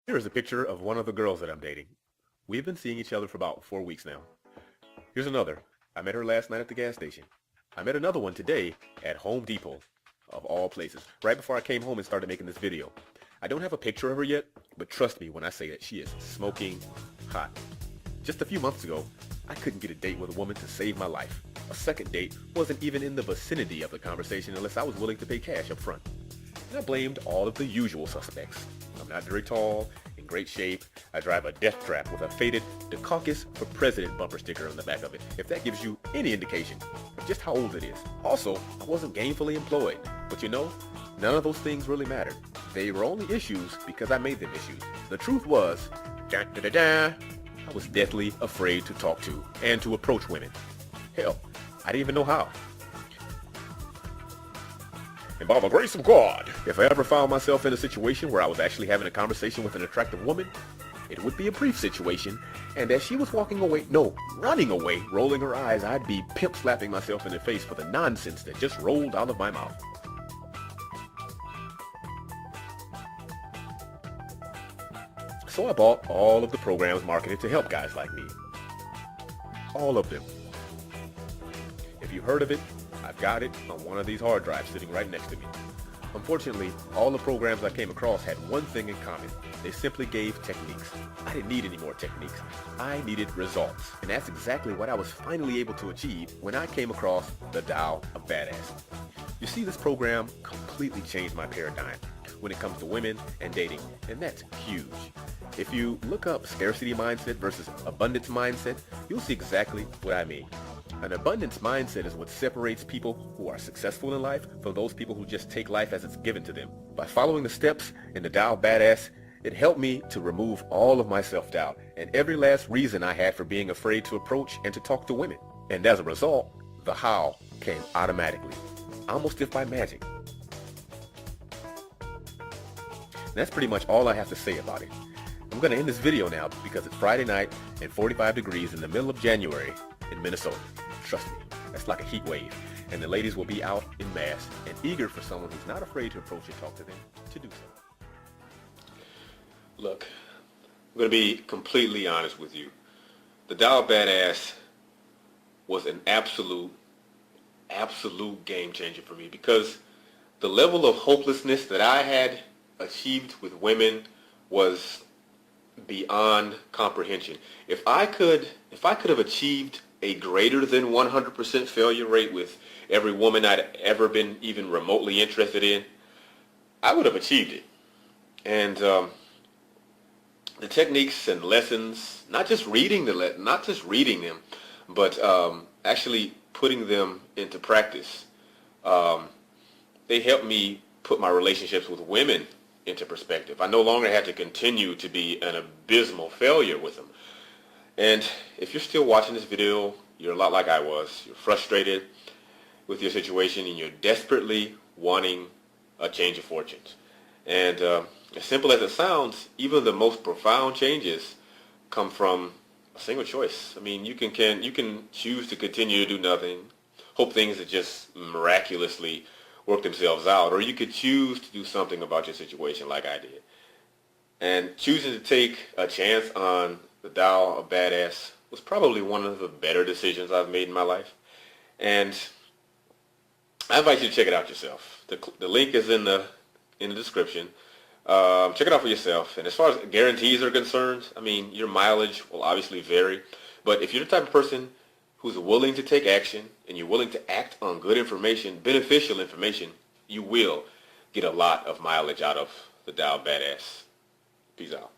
Here is a picture of one of the girls that I'm dating. We've been seeing each other for about 4 weeks now. Here's another. I met her last night at the gas station. I met another one today at Home Depot, of all places, right before I came home and started making this video. I don't have a picture of her yet, but trust me when I say that she is smoking hot. Just a few months ago, I couldn't get a date with a woman to save my life. A second date wasn't even in the vicinity of the conversation unless I was willing to pay cash up front. And I blamed all of the usual suspects. I'm not very tall, in great shape. I drive a death trap with a faded Dukakis for President bumper sticker on the back of it, if that gives you any indication of just how old it is. Also, I wasn't gainfully employed. But you know, none of those things really mattered. They were only issues because I made them issues. The truth was, I was deathly afraid to talk to and to approach women. Hell, I didn't even know how. And by the grace of God, if I ever found myself in a situation where I was actually having a conversation with an attractive woman, it would be a brief situation, and as she was walking away, no, running away, rolling her eyes, I'd be pimp slapping myself in the face for the nonsense that just rolled out of my mouth. So I bought all of the programs marketed to help guys like me. All of them. If you've heard of it, I've got it on one of these hard drives sitting right next to me. Unfortunately, all the programs I came across had one thing in common. They simply gave techniques. I didn't need any more techniques. I needed results. And that's exactly what I was finally able to achieve when I came across the Tao of Badass. You see, this program completely changed my paradigm when it comes to women and dating, and that's huge. If you look up scarcity mindset versus abundance mindset, you'll see exactly what I mean. An abundance mindset is what separates people who are successful in life from those people who just take life as it's given to them. By following the steps in the Tao Badass, it helped me to remove all of my self-doubt and every last reason I had for being afraid to approach and to talk to women. And as a result, the how came automatically, almost if by magic. And that's pretty much all I have to say about it. I'm going to end this video now because it's Friday night and 45 degrees in the middle of January in Minnesota. Trust me, that's like a heat wave. And the ladies will be out in mass and eager for someone who's not afraid to approach and talk to them to do so. Look, I'm going to be completely honest with you. The Tao Badass was an absolute game changer for me because the level of hopelessness that I had achieved with women was beyond comprehension. If I could have achieved a greater than 100% failure rate with every woman I'd ever been even remotely interested in, I would have achieved it. And the techniques and lessons, not just reading them, but actually putting them into practice, they helped me put my relationships with women into perspective. I no longer had to continue to be an abysmal failure with them. And if you're still watching this video, you're a lot like I was. You're frustrated with your situation and you're desperately wanting a change of fortunes. And as simple as it sounds, even the most profound changes come from a single choice. I mean, you can choose to continue to do nothing, hope things that just miraculously work themselves out, or you could choose to do something about your situation like I did. And choosing to take a chance on the Tao of Badass was probably one of the better decisions I've made in my life. And I invite you to check it out yourself. The link is in the description. Check it out for yourself. And as far as guarantees are concerned, I mean, your mileage will obviously vary. But if you're the type of person who's willing to take action and you're willing to act on good information, beneficial information, you will get a lot of mileage out of the Tao Badass. Peace out.